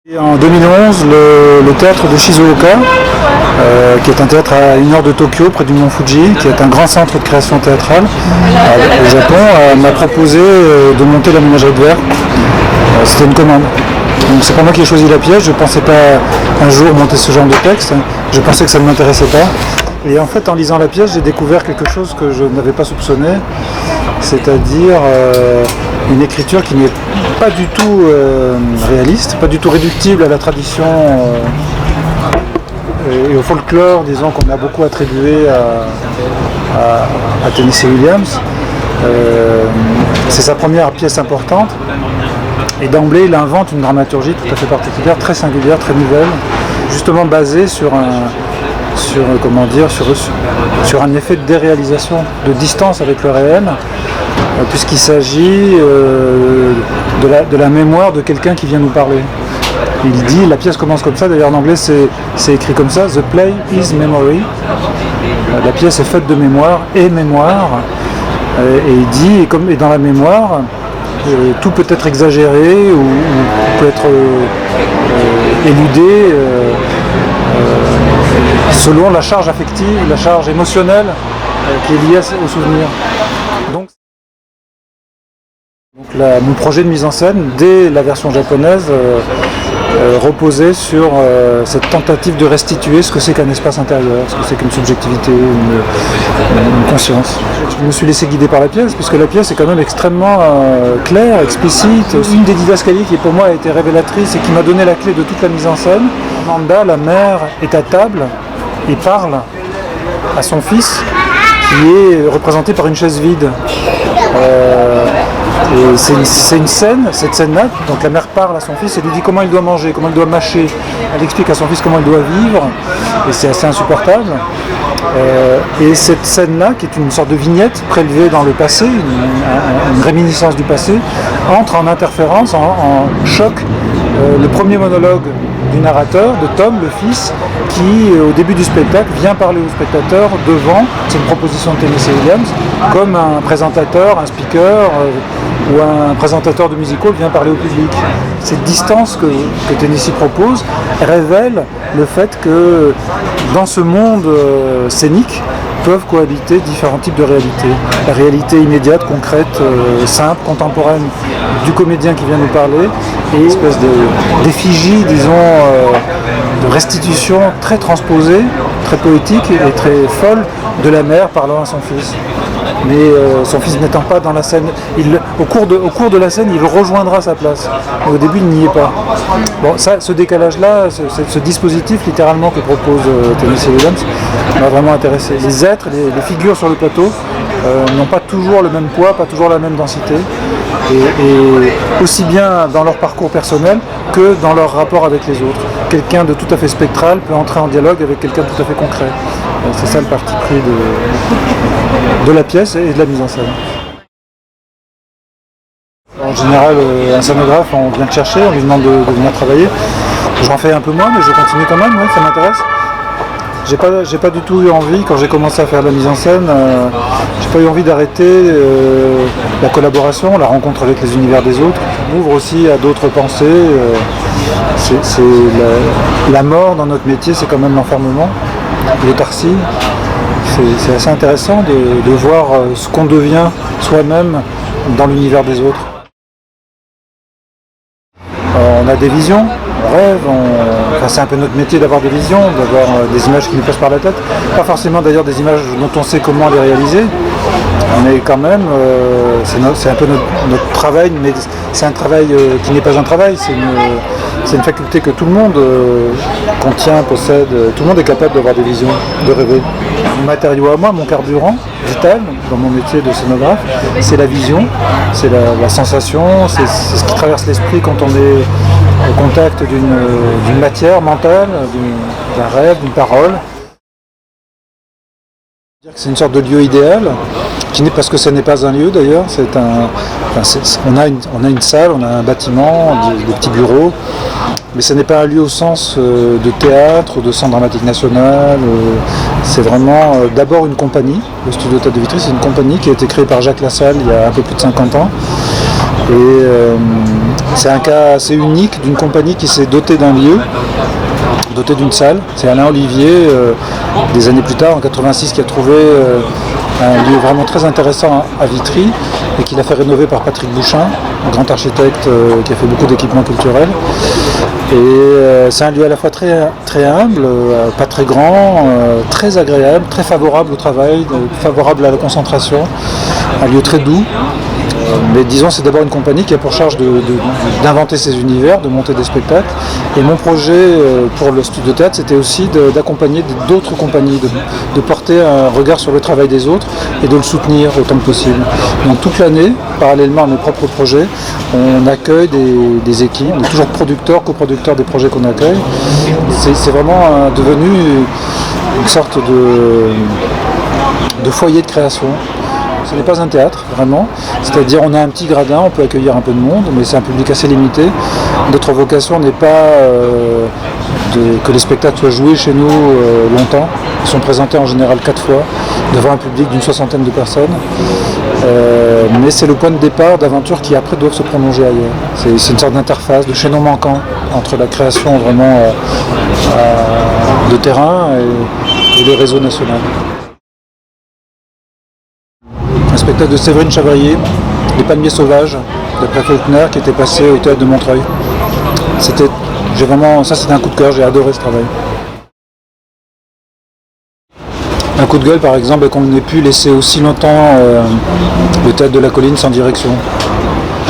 Et en 2011, le théâtre de Shizuoka, qui est un théâtre à 1 heure de Tokyo, près du mont Fuji, qui est un grand centre de création théâtrale au Japon, m'a proposé de monter la Ménagerie de Verre. C'était une commande. Donc c'est pas moi qui ai choisi la pièce, je ne pensais pas un jour monter ce genre de texte, je pensais que ça ne m'intéressait pas. Et en fait, en lisant la pièce, j'ai découvert quelque chose que je n'avais pas soupçonné, c'est-à-dire une écriture qui n'est pas du tout réaliste, pas du tout réductible à la tradition et au folklore, disons, qu'on a beaucoup attribué à Tennessee Williams. C'est sa première pièce importante. Et d'emblée, il invente une dramaturgie tout à fait particulière, très singulière, très nouvelle, justement basée sur un effet de déréalisation, de distance avec le réel, puisqu'il s'agit de la mémoire de quelqu'un qui vient nous parler. Il dit, la pièce commence comme ça, d'ailleurs en anglais c'est écrit comme ça, The play is memory. La pièce est faite de mémoire et mémoire. Et il dit, et dans la mémoire, tout peut être exagéré ou peut être éludé selon la charge affective, la charge émotionnelle qui est liée au souvenir. Donc mon projet de mise en scène, dès la version japonaise, reposait sur cette tentative de restituer ce que c'est qu'un espace intérieur, ce que c'est qu'une subjectivité, une conscience. Je me suis laissé guider par la pièce, puisque la pièce est quand même extrêmement claire, explicite. Une des didascalies qui pour moi a été révélatrice et qui m'a donné la clé de toute la mise en scène. Amanda, la mère, est à table et parle à son fils, qui est représenté par une chaise vide. Et c'est une scène, cette scène-là, donc la mère parle à son fils et lui dit comment il doit manger, comment il doit mâcher. Elle explique à son fils comment il doit vivre, et c'est assez insupportable. Et cette scène-là, qui est une sorte de vignette prélevée dans le passé, une réminiscence du passé, entre en interférence, en choc, le premier monologue du narrateur, de Tom, le fils, qui, au début du spectacle, vient parler au spectateur devant, c'est une proposition de Tennessee Williams, comme un présentateur, un speaker ou un présentateur de musical vient parler au public. Cette distance que Tennessee propose révèle le fait que dans ce monde scénique peuvent cohabiter différents types de réalités. La réalité immédiate, concrète, simple, contemporaine du comédien qui vient nous parler et une espèce d'effigie, disons, de restitution très transposée, très poétique et très folle de la mère parlant à son fils. Mais son fils n'étant pas dans la scène, au cours de la scène, il rejoindra sa place. Mais au début, il n'y est pas. Bon, ce décalage-là, ce dispositif littéralement que propose Tennessee Williams m'a vraiment intéressé. Les êtres, les figures sur le plateau n'ont pas toujours le même poids, pas toujours la même densité, et aussi bien dans leur parcours personnel que dans leur rapport avec les autres. Quelqu'un de tout à fait spectral peut entrer en dialogue avec quelqu'un de tout à fait concret. C'est ça le parti pris de la pièce et de la mise en scène. En général, un scénographe, on vient le chercher, on lui demande de venir travailler. J'en fais un peu moins, mais je continue quand même, oui, ça m'intéresse. J'ai pas du tout eu envie, quand j'ai commencé à faire de la mise en scène, j'ai pas eu envie d'arrêter la collaboration, la rencontre avec les univers des autres. On m'ouvre aussi à d'autres pensées. La mort dans notre métier, c'est quand même l'enfermement, l'autarcie. C'est assez intéressant de voir ce qu'on devient soi-même dans l'univers des autres. On a des visions, on rêve, c'est un peu notre métier d'avoir des visions, d'avoir des images qui nous passent par la tête. Pas forcément d'ailleurs des images dont on sait comment les réaliser, mais quand même, c'est un peu notre travail, mais c'est un travail qui n'est pas un travail, c'est une faculté que tout le monde contient, possède, tout le monde est capable d'avoir des visions, de rêver. Mon matériau à moi, mon carburant vital dans mon métier de scénographe, c'est la vision, c'est la sensation, c'est ce qui traverse l'esprit quand on est au contact d'une matière mentale, d'un rêve, d'une parole. C'est une sorte de lieu idéal, parce que ce n'est pas un lieu d'ailleurs, on a une salle, on a un bâtiment, des petits bureaux, mais ce n'est pas un lieu au sens de théâtre, de centre dramatique national, c'est vraiment d'abord une compagnie. Le studio Théâtre de Vitry, c'est une compagnie qui a été créée par Jacques Lassalle il y a un peu plus de 50 ans, Et c'est un cas assez unique d'une compagnie qui s'est dotée d'un lieu, dotée d'une salle. C'est Alain Olivier, des années plus tard, en 86, qui a trouvé un lieu vraiment très intéressant à Vitry et qui l'a fait rénover par Patrick Bouchin, un grand architecte qui a fait beaucoup d'équipements culturels. Et c'est un lieu à la fois très, très humble, pas très grand, très agréable, très favorable au travail, favorable à la concentration, un lieu très doux. Mais disons, c'est d'abord une compagnie qui a pour charge d'inventer ses univers, de monter des spectacles. Et mon projet pour le studio de théâtre, c'était aussi d'accompagner d'autres compagnies, de porter un regard sur le travail des autres et de le soutenir autant que possible. Donc toute l'année, parallèlement à mes propres projets, on accueille des équipes, on est toujours producteurs, coproducteurs des projets qu'on accueille. C'est vraiment devenu une sorte de foyer de création. Ce n'est pas un théâtre, vraiment. C'est-à-dire on a un petit gradin, on peut accueillir un peu de monde, mais c'est un public assez limité. Notre vocation n'est pas que les spectacles soient joués chez nous longtemps. Ils sont présentés en général 4 fois, devant un public d'une 60aine de personnes. Mais c'est le point de départ d'aventures qui après doivent se prolonger ailleurs. C'est une sorte d'interface, de chaînon manquant entre la création vraiment de terrain et les réseaux nationaux. Un spectacle de Séverine Chavrier, Les Palmiers Sauvages, d'après Faulkner, qui était passé au théâtre de Montreuil. C'était un coup de cœur, j'ai adoré ce travail. Un coup de gueule par exemple, est qu'on ait pu laisser aussi longtemps le théâtre de la Colline sans direction.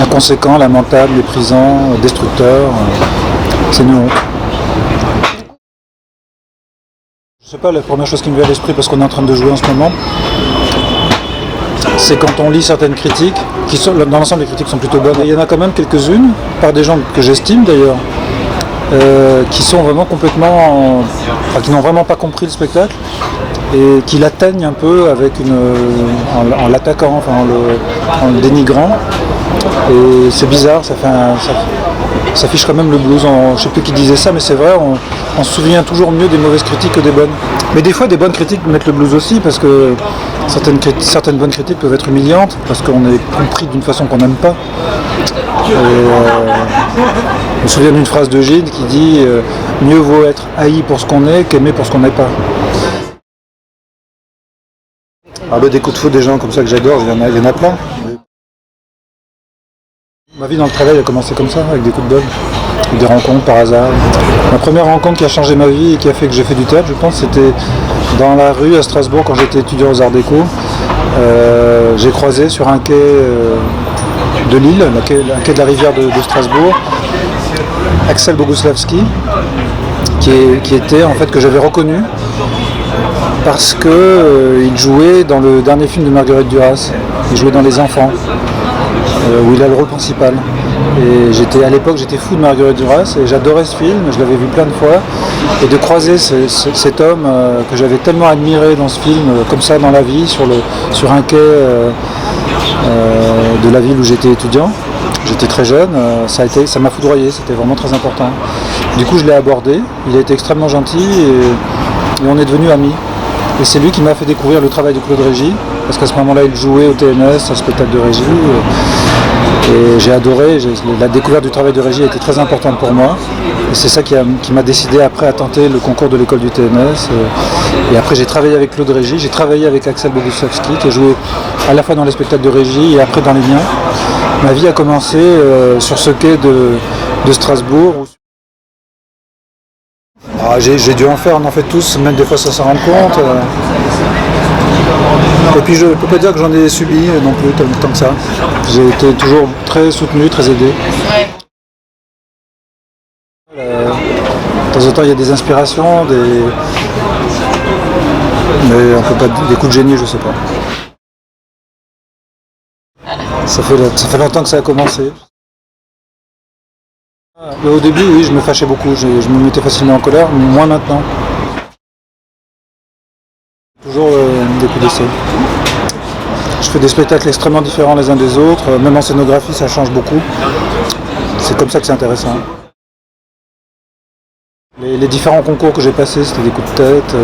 Inconséquent, lamentable, méprisant, destructeur, c'est une honte. Je sais pas, la première chose qui me vient à l'esprit, parce qu'on est en train de jouer en ce moment, c'est quand on lit certaines critiques, dans l'ensemble les critiques sont plutôt bonnes. Il y en a quand même quelques-unes, par des gens que j'estime d'ailleurs, qui sont vraiment complètement, qui n'ont vraiment pas compris le spectacle et qui l'atteignent un peu en l'attaquant, en le dénigrant. Et c'est bizarre, ça fiche quand même le blues. Je ne sais plus qui disait ça, mais c'est vrai, on se souvient toujours mieux des mauvaises critiques que des bonnes. Mais des fois, des bonnes critiques mettent le blues aussi, parce que certaines bonnes critiques peuvent être humiliantes, parce qu'on est compris d'une façon qu'on n'aime pas. Je me souviens d'une phrase de Gide qui dit « Mieux vaut être haï pour ce qu'on est qu'aimé pour ce qu'on n'est pas ». Des coups de foudre des gens comme ça que j'adore, il y en a plein. Ma vie dans le travail a commencé comme ça, avec des coups de bol, des rencontres par hasard. Ma première rencontre qui a changé ma vie et qui a fait que j'ai fait du théâtre, je pense, c'était dans la rue à Strasbourg quand j'étais étudiant aux Arts Déco. J'ai croisé sur un quai de Lille, un quai de la rivière de Strasbourg, Axel Boguslavski, qui était en fait que j'avais reconnu parce qu'il jouait dans le dernier film de Marguerite Duras. Il jouait dans Les Enfants, où il a le rôle principal. Et à l'époque j'étais fou de Marguerite Duras et j'adorais ce film, je l'avais vu plein de fois. Et de croiser cet homme que j'avais tellement admiré dans ce film, comme ça dans la vie, sur un quai de la ville où j'étais étudiant. J'étais très jeune, ça m'a foudroyé, c'était vraiment très important. Du coup je l'ai abordé, il a été extrêmement gentil et on est devenus amis. Et c'est lui qui m'a fait découvrir le travail de Claude Régis, parce qu'à ce moment-là il jouait au TNS, un spectacle de Régis. Et j'ai adoré, la découverte du travail de Régis a été très importante pour moi. Et c'est ça qui m'a décidé après à tenter le concours de l'école du TNS. Et après j'ai travaillé avec Claude Régis, j'ai travaillé avec Axel Boguslavski qui a joué à la fois dans les spectacles de Régis et après dans les miens. Ma vie a commencé sur ce quai de Strasbourg. J'ai dû en faire, on en fait tous, même des fois sans s'en rendre compte. Et puis je ne peux pas dire que j'en ai subi non plus tant que ça. J'ai été toujours très soutenu, très aidé. De temps en temps il y a des inspirations, mais on peut pas des coups de génie, je sais pas. Ça fait longtemps que ça a commencé. Au début, oui, je me fâchais beaucoup, je me mettais facilement en colère, mais moins maintenant. Toujours des coups d'essai. Je fais des spectacles extrêmement différents les uns des autres, même en scénographie ça change beaucoup. C'est comme ça que c'est intéressant. Les différents concours que j'ai passés, c'était des coups de tête,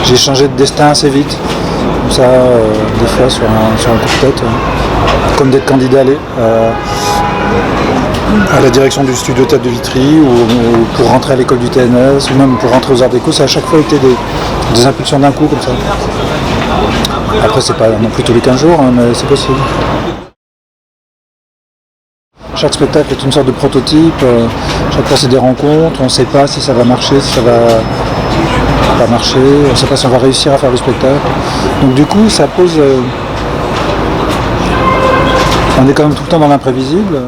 j'ai changé de destin assez vite, comme ça, des fois sur un coup de tête. comme d'être candidat à la direction du studio Théâtre de Vitry ou pour rentrer à l'école du TNS ou même pour rentrer aux Arts Déco. Ça a à chaque fois été des impulsions d'un coup comme ça. Après c'est pas non plus tous les 15 jours, hein, mais c'est possible. Chaque spectacle est une sorte de prototype, chaque fois c'est des rencontres, on ne sait pas si ça va marcher, si ça va pas marcher, on ne sait pas si on va réussir à faire le spectacle. Donc du coup ça pose... on est quand même tout le temps dans l'imprévisible.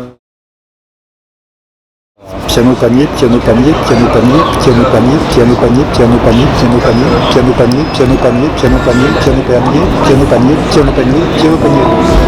Piano panier, piano panier, piano panier, piano panier, piano panier, piano panier, piano panier, piano panier, piano panier, piano panier, piano panier, piano panier, piano panier, piano panier.